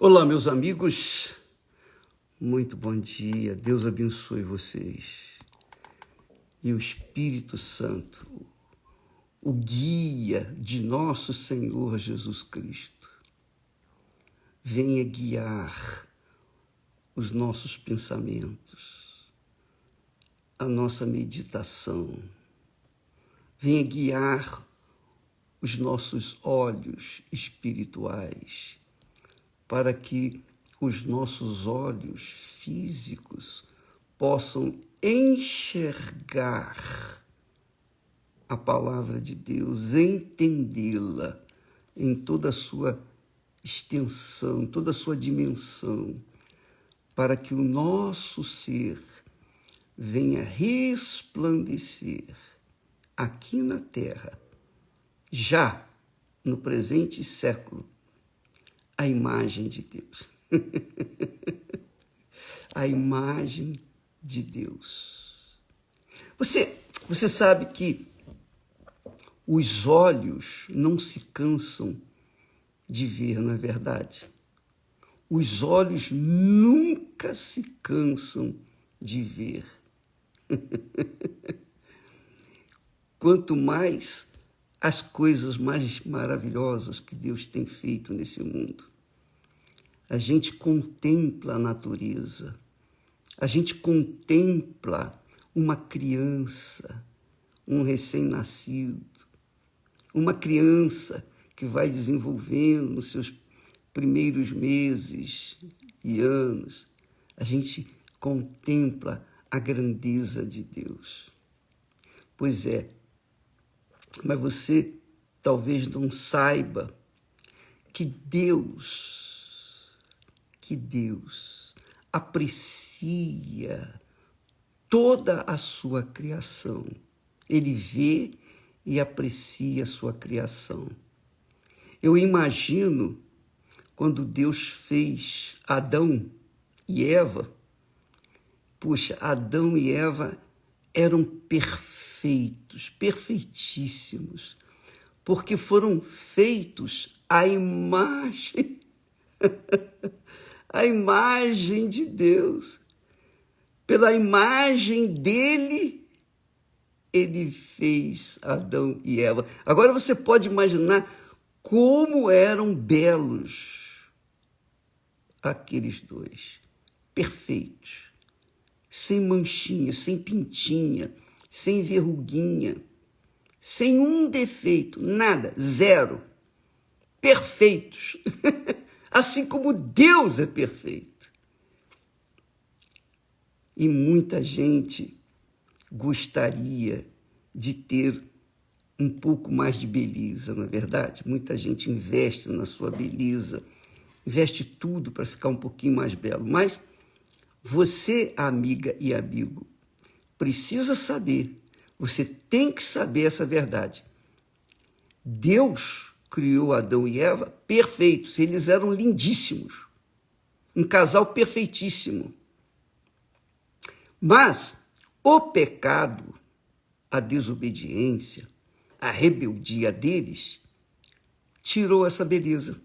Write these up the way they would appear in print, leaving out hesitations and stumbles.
Olá, meus amigos, muito bom dia, Deus abençoe vocês. E o Espírito Santo, o guia de nosso Senhor Jesus Cristo, venha guiar os nossos pensamentos, a nossa meditação, venha guiar os nossos olhos espirituais, para que os nossos olhos físicos possam enxergar a palavra de Deus, entendê-la em toda a sua extensão, toda a sua dimensão, para que o nosso ser venha resplandecer aqui na terra, já no presente século, a imagem de Deus. A imagem de Deus. Você sabe que os olhos não se cansam de ver, não é verdade? Os olhos nunca se cansam de ver. Quanto mais as coisas mais maravilhosas que Deus tem feito nesse mundo. A gente contempla a natureza, a gente contempla uma criança, um recém-nascido, uma criança que vai desenvolvendo nos seus primeiros meses e anos. A gente contempla a grandeza de Deus. Pois é, mas você talvez não saiba que Deus aprecia toda a sua criação. Ele vê e aprecia a sua criação. Eu imagino quando Deus fez Adão e Eva, puxa, Adão e Eva eram perfeitos, perfeitíssimos, porque foram feitos à imagem, a imagem de Deus. Pela imagem dele, ele fez Adão e Eva. Agora você pode imaginar como eram belos aqueles dois, perfeitos. Sem manchinha, sem pintinha, sem verruguinha, sem um defeito, nada, zero. Perfeitos. Assim como Deus é perfeito. E muita gente gostaria de ter um pouco mais de beleza, não é verdade? Muita gente investe na sua beleza, investe tudo para ficar um pouquinho mais belo, mas você, amiga e amigo, precisa saber, você tem que saber essa verdade. Deus criou Adão e Eva perfeitos, eles eram lindíssimos, um casal perfeitíssimo. Mas o pecado, a desobediência, a rebeldia deles, tirou essa beleza.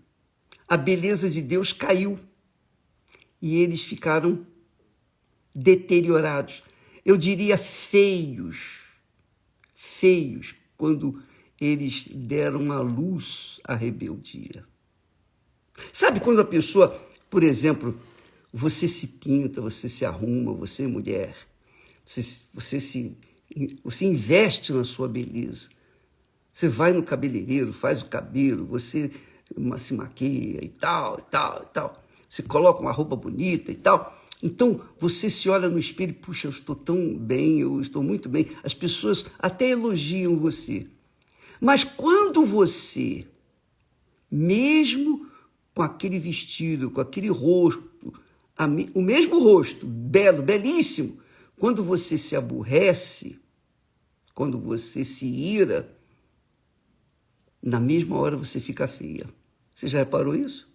A beleza de Deus caiu e eles ficaram deteriorados, eu diria feios, quando eles deram à luz à rebeldia. Sabe quando a pessoa, por exemplo, você se pinta, você se arruma, você mulher, você investe na sua beleza, você vai no cabeleireiro, faz o cabelo, você se maquia e tal, você coloca uma roupa bonita e tal. Então, você se olha no espelho, puxa, eu estou tão bem, eu estou muito bem. As pessoas até elogiam você. Mas quando você, mesmo com aquele vestido, com aquele rosto, o mesmo rosto, belo, belíssimo, quando você se aborrece, quando você se ira, na mesma hora você fica feia. Você já reparou isso?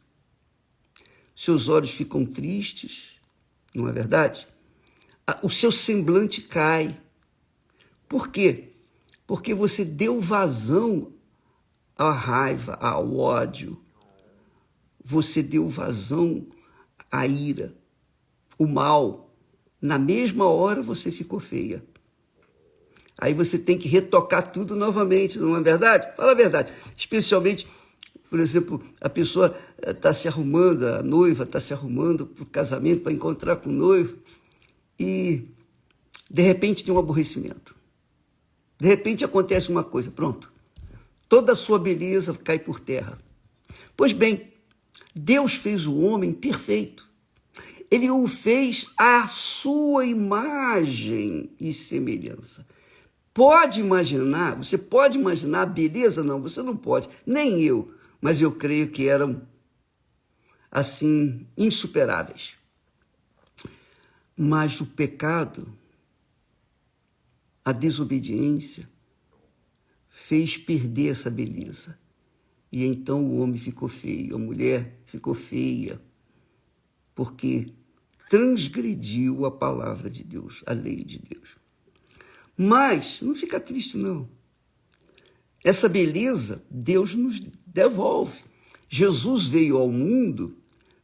Seus olhos ficam tristes, não é verdade? O seu semblante cai. Por quê? Porque você deu vazão à raiva, ao ódio. você deu vazão à ira, o mal. Na mesma hora você ficou feia. Aí você tem que retocar tudo novamente, não é verdade? Fala a verdade. Especialmente, por exemplo, a pessoa está se arrumando, a noiva está se arrumando para o casamento, para encontrar com o noivo, e de repente tem um aborrecimento. De repente acontece uma coisa, pronto. Toda a sua beleza cai por terra. Pois bem, Deus fez o homem perfeito. Ele o fez à sua imagem e semelhança. Pode imaginar, você pode imaginar a beleza? Não, você não pode, nem eu, mas eu creio que eram, assim, insuperáveis. Mas o pecado, a desobediência, fez perder essa beleza. E então o homem ficou feio, a mulher ficou feia, porque transgrediu a palavra de Deus, a lei de Deus. Mas não fica triste, não. Essa beleza Deus nos devolve. Jesus veio ao mundo,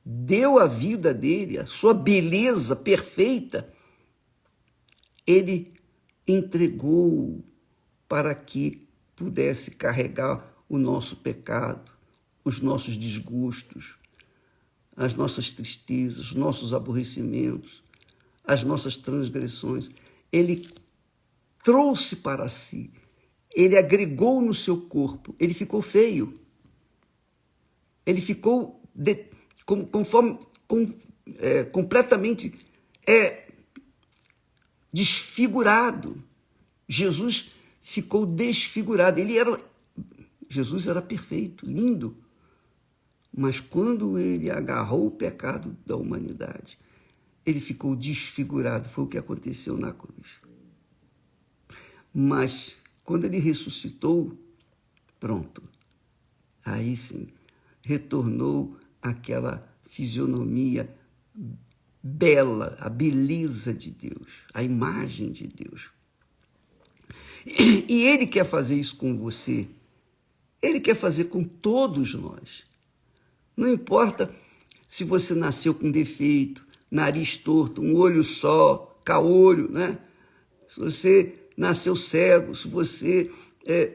deu a vida dele, a sua beleza perfeita, ele entregou para que pudesse carregar o nosso pecado, os nossos desgostos, as nossas tristezas, os nossos aborrecimentos, as nossas transgressões. Ele trouxe para si, ele agregou no seu corpo, ele ficou feio, ele ficou completamente desfigurado. Jesus ficou desfigurado. Jesus era perfeito, lindo, mas quando ele agarrou o pecado da humanidade, ele ficou desfigurado. Foi o que aconteceu na cruz. Mas quando ele ressuscitou, pronto, aí sim, retornou aquela fisionomia bela, a beleza de Deus, a imagem de Deus. E ele quer fazer isso com você, ele quer fazer com todos nós. Não importa se você nasceu com defeito, nariz torto, um olho só, caolho, né? Se você nasceu cego, se você,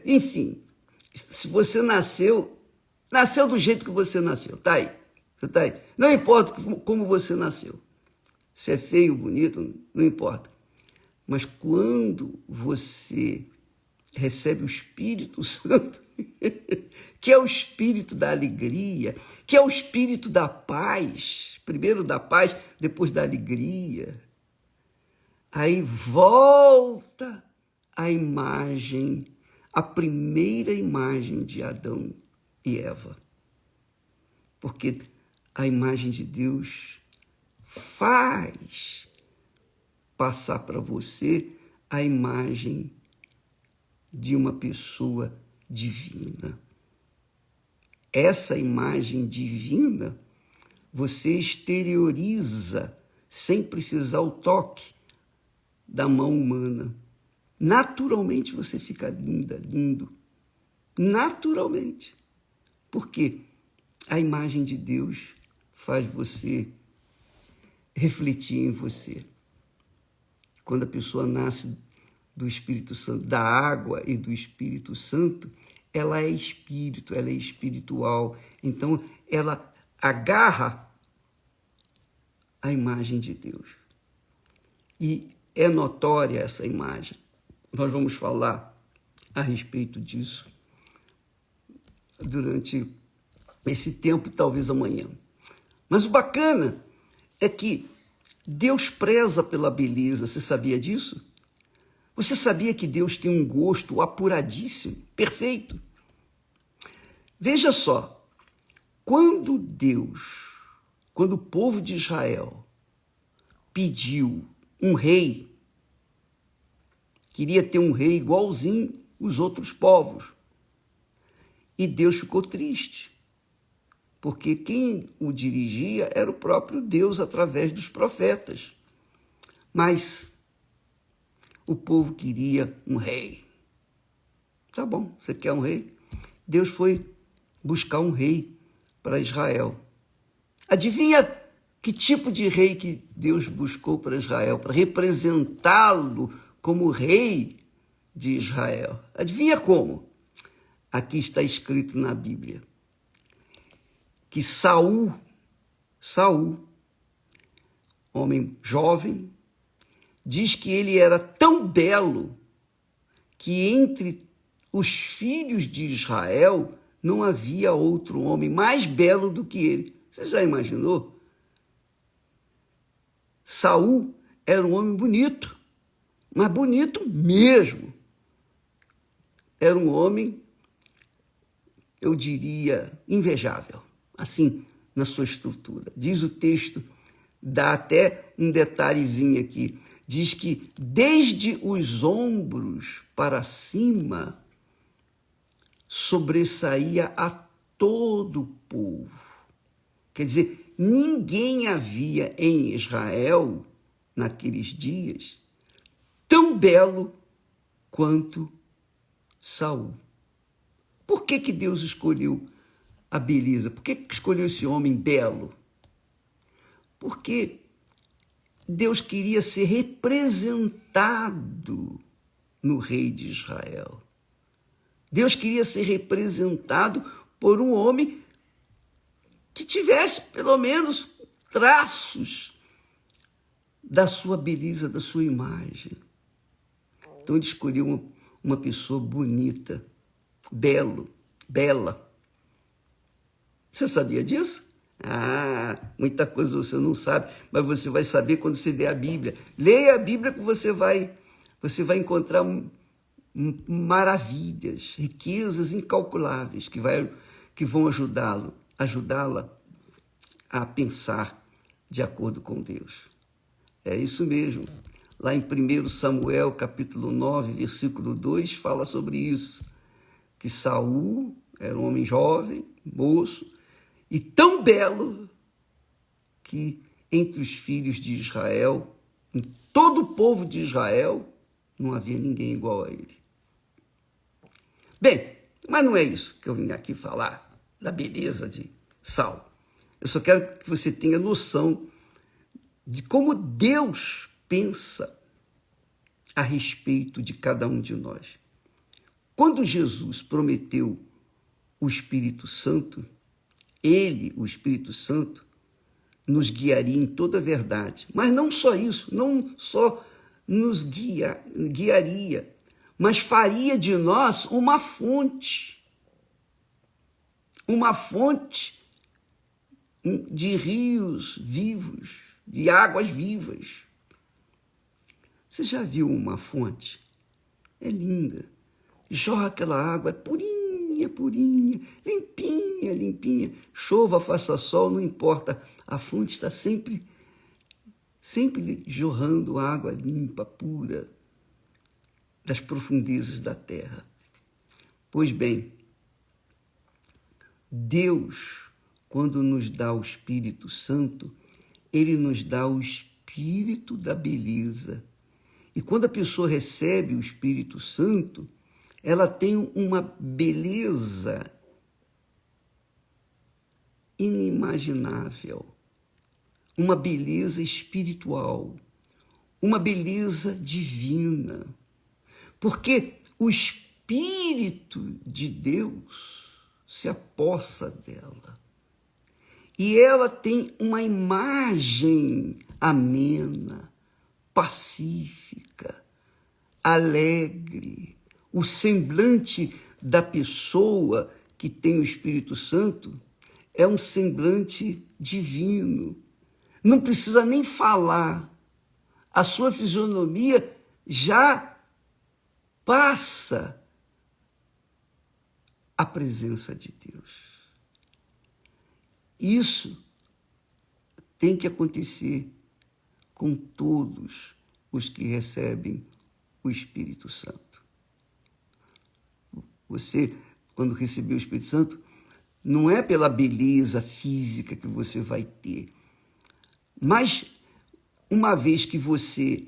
enfim, se você nasceu do jeito que você nasceu, tá aí, você tá aí. Não importa como você nasceu, se é feio, bonito, não importa. Mas quando você recebe o Espírito Santo, que é o Espírito da alegria, que é o Espírito da paz, primeiro da paz, depois da alegria, aí volta a imagem, a primeira imagem de Adão e Eva. Porque a imagem de Deus faz passar para você a imagem de uma pessoa divina. Essa imagem divina você exterioriza sem precisar o toque da mão humana. Naturalmente você fica linda, lindo. Naturalmente. Porque a imagem de Deus faz você refletir em você. Quando a pessoa nasce do Espírito Santo, da água e do Espírito Santo, ela é espírito, ela é espiritual. Então, ela agarra a imagem de Deus. E é notória essa imagem. Nós vamos falar a respeito disso durante esse tempo, talvez amanhã. Mas o bacana é que Deus preza pela beleza. Você sabia disso? Você sabia que Deus tem um gosto apuradíssimo, perfeito? Veja só, quando o povo de Israel pediu um rei, queria ter um rei igualzinho os outros povos, e Deus ficou triste, porque quem o dirigia era o próprio Deus através dos profetas. Mas o povo queria um rei. Tá bom, você quer um rei? Deus foi buscar um rei para Israel. Adivinha que tipo de rei que Deus buscou para Israel, para representá-lo como rei de Israel? Adivinha como? Aqui está escrito na Bíblia que Saul, homem jovem, diz que ele era tão belo que entre os filhos de Israel não havia outro homem mais belo do que ele. Você já imaginou? Saul era um homem bonito, mas bonito mesmo. Era um homem, eu diria, invejável, assim, na sua estrutura. Diz o texto, dá até um detalhezinho aqui, diz que desde os ombros para cima sobressaía a todo o povo. Quer dizer, ninguém havia em Israel, naqueles dias, tão belo quanto Saul. Por que Deus escolheu a beleza? Por que escolheu esse homem belo? Porque Deus queria ser representado no rei de Israel. Deus queria ser representado por um homem que tivesse, pelo menos, traços da sua beleza, da sua imagem. Então ele escolheu uma pessoa bonita, bela. Você sabia disso? Muita coisa você não sabe, mas você vai saber quando você ler a Bíblia. Leia a Bíblia que você vai encontrar maravilhas, riquezas incalculáveis que vão ajudá-la a pensar de acordo com Deus. É isso mesmo. Lá em 1 Samuel, capítulo 9, versículo 2, fala sobre isso, que Saul era um homem jovem, moço, e tão belo que entre os filhos de Israel, em todo o povo de Israel, não havia ninguém igual a ele. Bem, mas não é isso que eu vim aqui falar, da beleza de Saul. Eu só quero que você tenha noção de como Deus pensa a respeito de cada um de nós. Quando Jesus prometeu o Espírito Santo, ele, o Espírito Santo, nos guiaria em toda a verdade. Mas não só isso, não só nos guiaria, mas faria de nós uma fonte de rios vivos, de águas vivas. Você já viu uma fonte? É linda. Jorra aquela água, é purinha, limpinha. Chova, faça sol, não importa. A fonte está sempre jorrando água limpa, pura, das profundezas da terra. Pois bem, Deus, quando nos dá o Espírito Santo, ele nos dá o Espírito da beleza. E quando a pessoa recebe o Espírito Santo, ela tem uma beleza inimaginável, uma beleza espiritual, uma beleza divina, porque o Espírito de Deus se apossa dela. E ela tem uma imagem amena, pacífica, alegre. O semblante da pessoa que tem o Espírito Santo é um semblante divino. Não precisa nem falar. A sua fisionomia já passa a presença de Deus. Isso tem que acontecer com todos os que recebem o Espírito Santo. Você, quando receber o Espírito Santo, não é pela beleza física que você vai ter, mas uma vez que você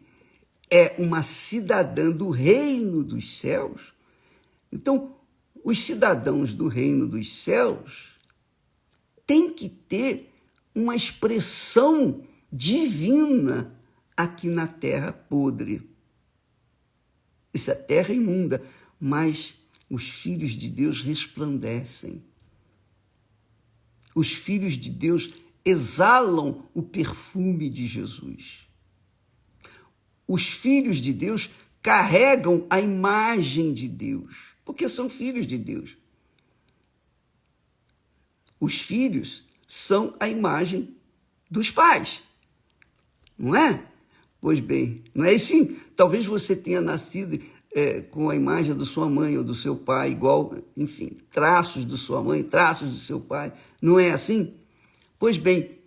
é uma cidadã do reino dos céus, então os cidadãos do reino dos céus têm que ter uma expressão divina aqui na terra podre. Essa terra imunda, mas os filhos de Deus resplandecem. Os filhos de Deus exalam o perfume de Jesus. Os filhos de Deus carregam a imagem de Deus, porque são filhos de Deus. Os filhos são a imagem dos pais, não é? Pois bem, não é assim? Talvez você tenha nascido com a imagem da sua mãe ou do seu pai, igual, enfim, traços da sua mãe, traços do seu pai, não é assim? Pois bem,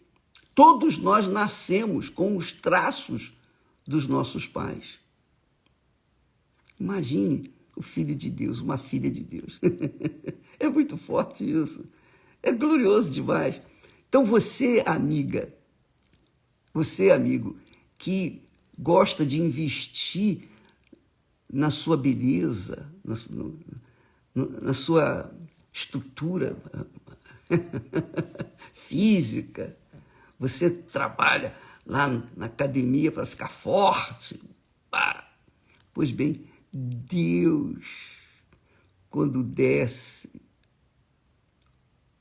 todos nós nascemos com os traços dos nossos pais. Imagine o filho de Deus, uma filha de Deus. É muito forte isso. É glorioso demais. Então você, amiga, você, amigo, que gosta de investir na sua beleza, na sua estrutura física, você trabalha lá na academia para ficar forte. Pois bem, Deus, quando desce,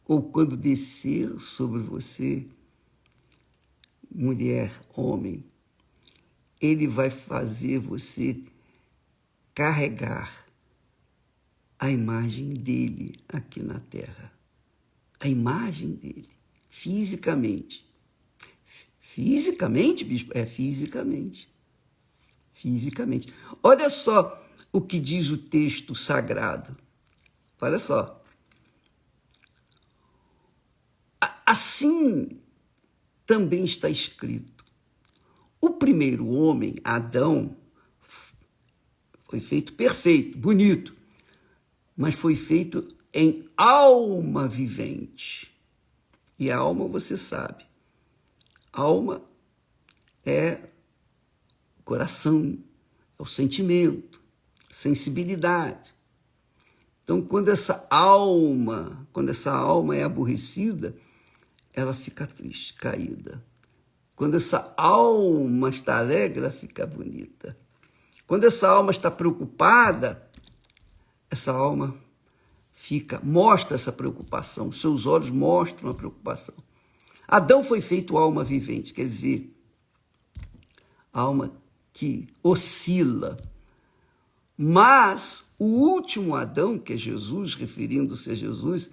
ou quando descer sobre você, mulher, homem, ele vai fazer você carregar a imagem dele aqui na terra. A imagem dele, fisicamente. Fisicamente, bispo? É, fisicamente. Fisicamente. Olha só o que diz o texto sagrado. Olha só. Assim também está escrito. O primeiro homem, Adão, foi feito perfeito, bonito, mas foi feito em alma vivente. E a alma, você sabe, alma é o coração, é o sentimento, sensibilidade. Então, quando essa alma é aborrecida, ela fica triste, caída. Quando essa alma está alegre, ela fica bonita. Quando essa alma está preocupada, essa alma mostra essa preocupação, seus olhos mostram a preocupação. Adão foi feito alma vivente, quer dizer, alma que oscila. Mas o último Adão, que é Jesus, referindo-se a Jesus,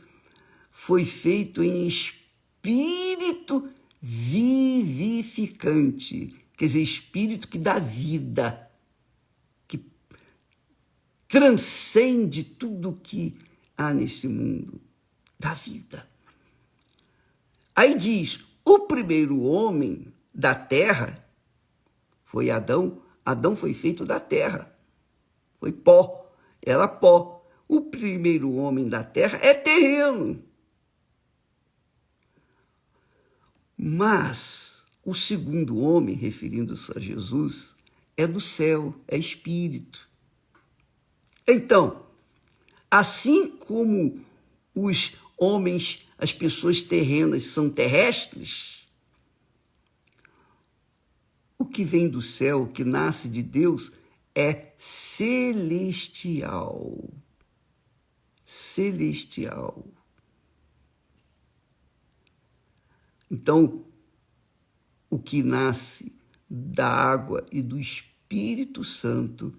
foi feito em espírito vivificante, quer dizer, espírito que dá vida, que transcende tudo o que há nesse mundo, dá vida. Aí diz, o primeiro homem da terra foi Adão. Adão foi feito da terra, foi pó, era pó. O primeiro homem da terra é terreno. Mas o segundo homem, referindo-se a Jesus, é do céu, é espírito. Então, assim como os homens, as pessoas terrenas são terrestres, o que vem do céu, o que nasce de Deus, é celestial. Celestial. Então, o que nasce da água e do Espírito Santo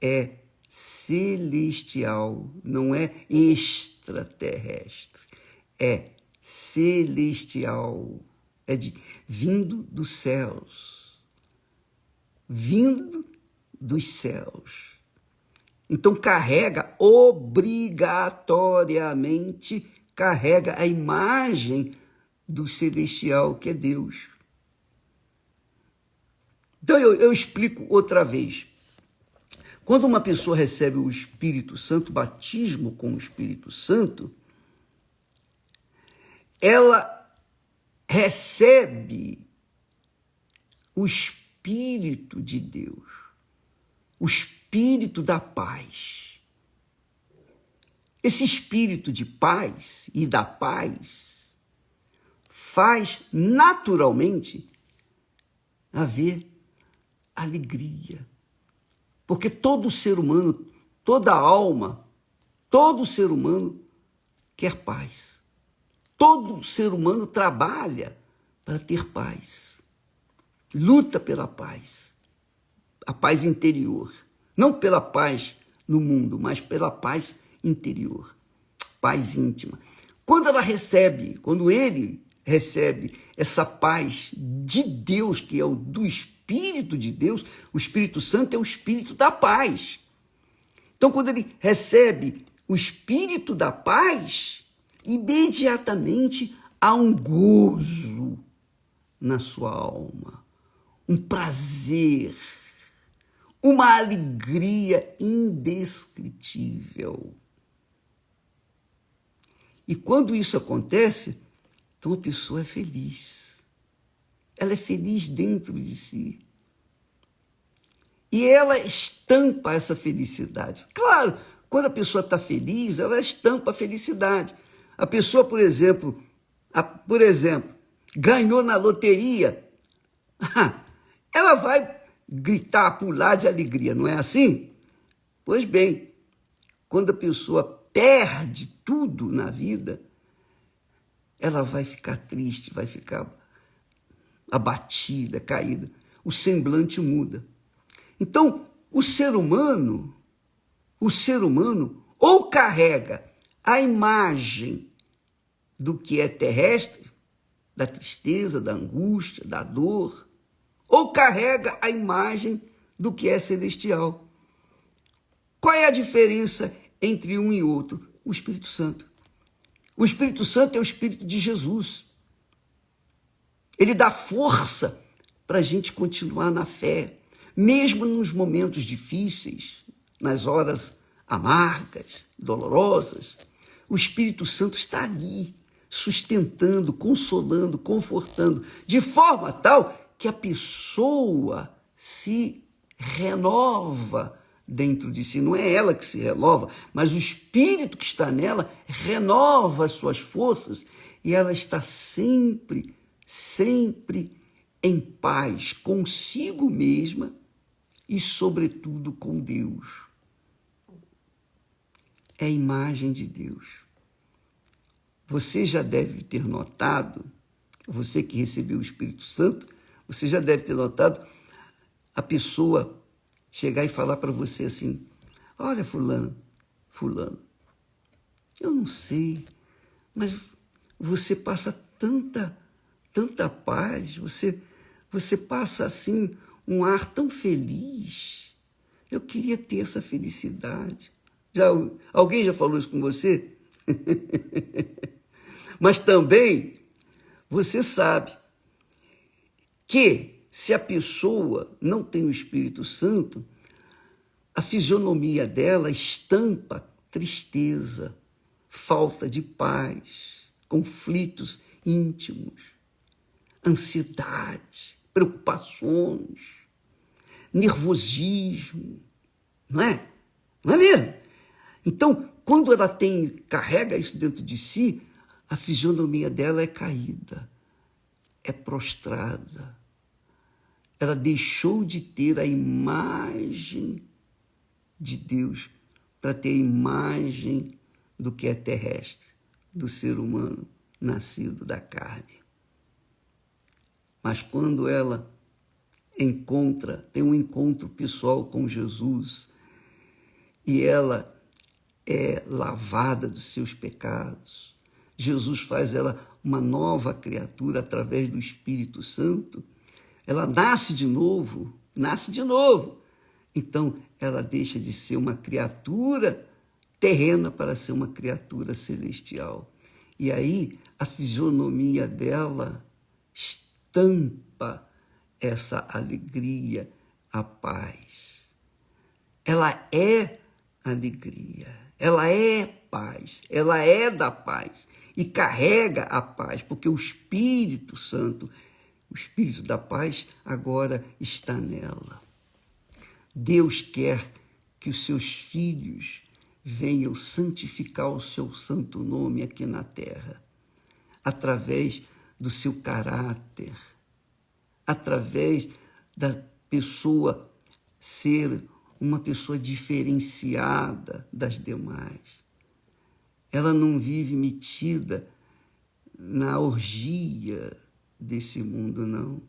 é celestial, não é extraterrestre, é celestial, é vindo dos céus, vindo dos céus. Então carrega obrigatoriamente, carrega a imagem do celestial que é Deus. Então eu explico outra vez. Quando uma pessoa recebe o Espírito Santo, batismo com o Espírito Santo, ela recebe o Espírito de Deus, o Espírito da paz. Esse Espírito de paz e da paz faz naturalmente haver alegria. Porque todo ser humano, toda alma, todo ser humano quer paz. Todo ser humano trabalha para ter paz. Luta pela paz. A paz interior. Não pela paz no mundo, mas pela paz interior. Paz íntima. Quando ele recebe essa paz de Deus, que é o do Espírito de Deus, o Espírito Santo é o Espírito da paz. Então, quando ele recebe o Espírito da paz, imediatamente há um gozo na sua alma, um prazer, uma alegria indescritível. E quando isso acontece, então a pessoa é feliz. Ela é feliz dentro de si. E ela estampa essa felicidade. Claro, quando a pessoa está feliz, ela estampa a felicidade. A pessoa, por exemplo, ganhou na loteria, ela vai gritar, pular de alegria, não é assim? Pois bem, quando a pessoa perde tudo na vida, ela vai ficar triste, vai ficar abatida, caída. O semblante muda. Então, o ser humano ou carrega a imagem do que é terrestre, da tristeza, da angústia, da dor, ou carrega a imagem do que é celestial. Qual é a diferença entre um e outro? O Espírito Santo. O Espírito Santo é o Espírito de Jesus. Ele dá força para a gente continuar na fé, mesmo nos momentos difíceis, nas horas amargas, dolorosas. O Espírito Santo está ali, sustentando, consolando, confortando, de forma tal que a pessoa se renova dentro de si. Não é ela que se renova, mas o Espírito que está nela renova as suas forças e ela está sempre em paz consigo mesma e, sobretudo, com Deus. É a imagem de Deus. Você já deve ter notado, você que recebeu o Espírito Santo, você já deve ter notado a pessoa chegar e falar para você assim: olha, fulano, eu não sei, mas você passa tanta paz, você passa assim um ar tão feliz. Eu queria ter essa felicidade. Alguém já falou isso com você? Mas também você sabe que se a pessoa não tem o Espírito Santo, a fisionomia dela estampa tristeza, falta de paz, conflitos íntimos, ansiedade, preocupações, nervosismo, não é? Não é mesmo? Então, quando ela carrega isso dentro de si, a fisionomia dela é caída, é prostrada. Ela deixou de ter a imagem de Deus para ter a imagem do que é terrestre, do ser humano nascido da carne. Mas quando ela tem um encontro pessoal com Jesus e ela é lavada dos seus pecados, Jesus faz ela uma nova criatura através do Espírito Santo, ela nasce de novo. Então, ela deixa de ser uma criatura terrena para ser uma criatura celestial. E aí, a fisionomia dela estampa essa alegria, a paz. Ela é alegria, ela é paz, ela é da paz e carrega a paz, porque o Espírito Santo, o Espírito da paz, agora está nela. Deus quer que os seus filhos venham santificar o seu santo nome aqui na terra, através do seu caráter, através da pessoa ser uma pessoa diferenciada das demais. Ela não vive metida na orgia desse mundo, não.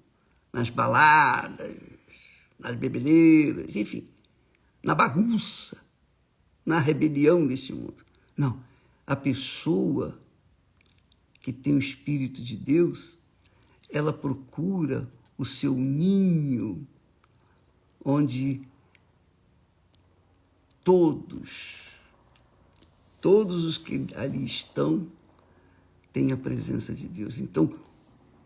Nas baladas, nas bebedeiras, enfim, na bagunça, na rebelião desse mundo. Não, a pessoa que tem o Espírito de Deus, ela procura o seu ninho, onde todos os que ali estão, têm a presença de Deus. Então,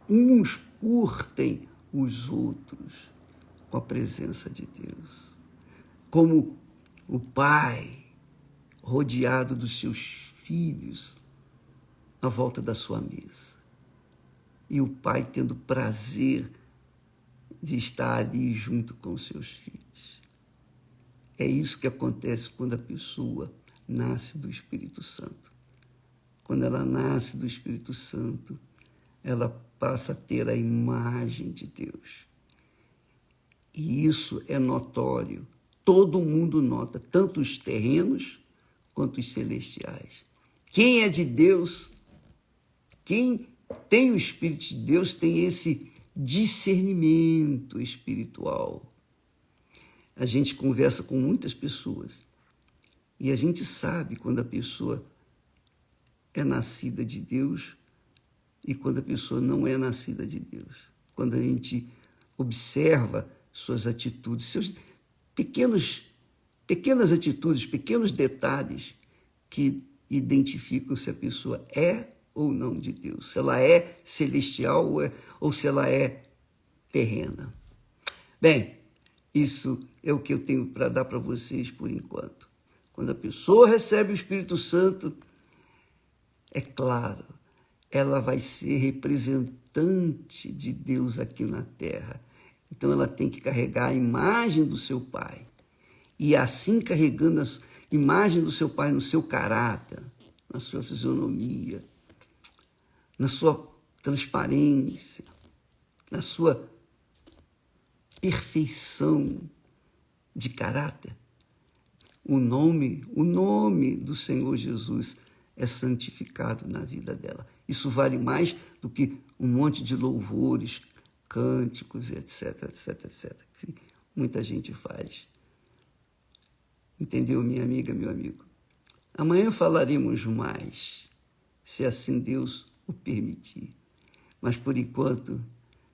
uns curtem os outros com a presença de Deus. Como o pai rodeado dos seus filhos à volta da sua mesa. E o pai tendo prazer de estar ali junto com os seus filhos. É isso que acontece quando a pessoa nasce do Espírito Santo. Quando ela nasce do Espírito Santo, ela passa a ter a imagem de Deus. E isso é notório. Todo mundo nota, tanto os terrenos quanto os celestiais. Quem é de Deus, quem tem o Espírito de Deus, tem esse discernimento espiritual. A gente conversa com muitas pessoas e a gente sabe quando a pessoa é nascida de Deus e quando a pessoa não é nascida de Deus. Quando a gente observa suas atitudes, seus pequenas atitudes, pequenos detalhes que identificam se a pessoa é ou não de Deus, se ela é celestial ou se ela é terrena. Bem, isso é o que eu tenho para dar para vocês por enquanto. Quando a pessoa recebe o Espírito Santo, é claro, ela vai ser representante de Deus aqui na terra. Então ela tem que carregar a imagem do seu Pai. E assim carregando a imagem do seu Pai no seu caráter, na sua fisionomia, na sua transparência, na sua perfeição de caráter, o nome do Senhor Jesus é santificado na vida dela. Isso vale mais do que um monte de louvores, cânticos, etc, etc, etc, que muita gente faz. Entendeu, minha amiga, meu amigo? Amanhã falaremos mais, se assim Deus o permitir. Mas, por enquanto,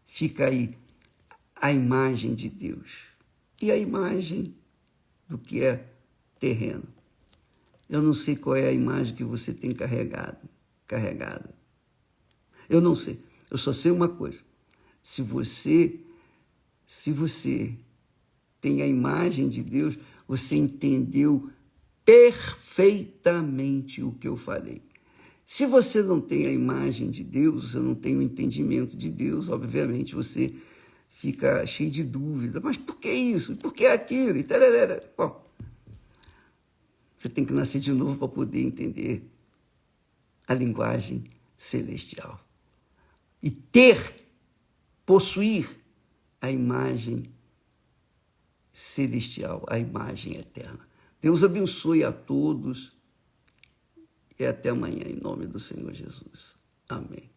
fica aí a imagem de Deus e a imagem do que é terreno. Eu não sei qual é a imagem que você tem carregada. Eu não sei. Eu só sei uma coisa. Se você tem a imagem de Deus, você entendeu perfeitamente o que eu falei. Se você não tem a imagem de Deus, você não tem o entendimento de Deus, obviamente você fica cheio de dúvida. Mas por que isso? Por que aquilo? Bom, você tem que nascer de novo para poder entender a linguagem celestial. E possuir a imagem celestial, a imagem eterna. Deus abençoe a todos e até amanhã, em nome do Senhor Jesus. Amém.